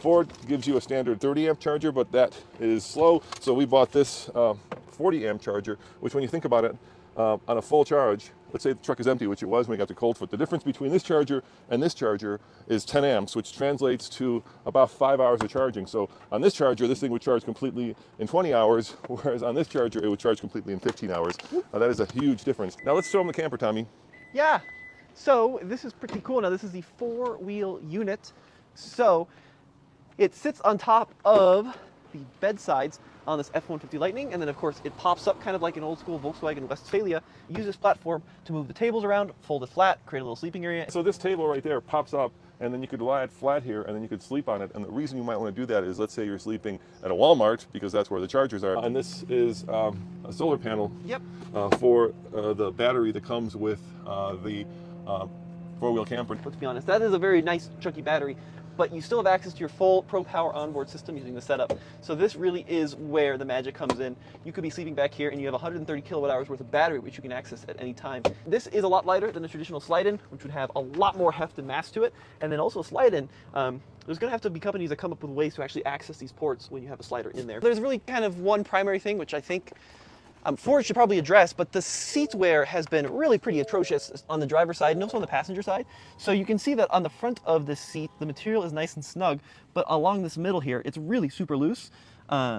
Ford gives you a standard 30 amp charger, but that is slow. So we bought this 40 amp charger, which when you think about it, on a full charge, let's say the truck is empty, which it was when we got to Cold Foot. The difference between this charger and this charger is 10 amps, which translates to about 5 hours of charging. So on this charger, this thing would charge completely in 20 hours, whereas on this charger, it would charge completely in 15 hours. That is a huge difference. Now let's show them the camper, Tommy. Yeah, so this is pretty cool. Now this is the 4-wheel unit. So it sits on top of the bedsides on this F-150 Lightning, and then of course it pops up kind of like an old school Volkswagen Westfalia. Use this platform to move the tables around, fold it flat, create a little sleeping area. So this table right there pops up, and then you could lie it flat here, and then you could sleep on it. And the reason you might want to do that is, let's say you're sleeping at a Walmart, because that's where the chargers are. And this is a solar panel. Yep. For the battery that comes with the 4-wheel camper. Let's be honest, that is a very nice chunky battery, but you still have access to your full Pro Power onboard system using the setup. So this really is where the magic comes in. You could be sleeping back here and you have 130 kilowatt hours worth of battery, which you can access at any time. This is a lot lighter than a traditional slide-in, which would have a lot more heft and mass to it. And then also slide-in, there's going to have to be companies that come up with ways to actually access these ports when you have a slider in there. There's really kind of one primary thing, which I think Ford should probably address, but the seat wear has been really pretty atrocious on the driver's side and also on the passenger side. So you can see that on the front of this seat, the material is nice and snug, but along this middle here, it's really super loose,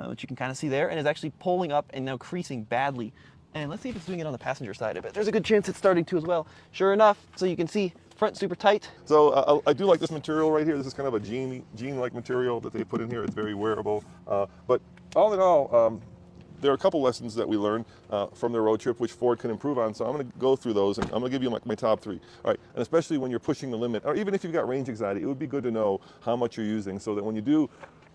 which you can kind of see there, and is actually pulling up and now creasing badly. And let's see if it's doing it on the passenger side a bit. There's a good chance it's starting to as well. Sure enough, so you can see front super tight. So I do like this material right here. This is kind of a jean-like material that they put in here. It's very wearable. But all in all, there are a couple lessons that we learned from the road trip which Ford can improve on, so I'm going to go through those, and I'm going to give you my top 3. All right, and especially when you're pushing the limit, or even if you've got range anxiety, it would be good to know how much you're using, so that when you do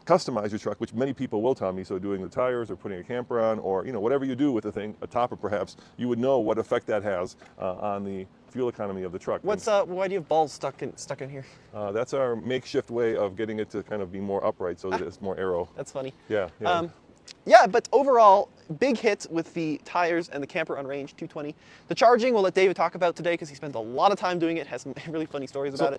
customize your truck, which many people will, Tommy, so doing the tires or putting a camper on, or whatever you do with the thing, a topper perhaps, you would know what effect that has on the fuel economy of the truck. Why do you have balls stuck in here? That's our makeshift way of getting it to kind of be more upright, so that it's more aero. That's funny. Yeah. Yeah, but overall, big hits with the tires and the camper on range 220. The charging, we'll let David talk about today because he spends a lot of time doing it, has some really funny stories about it.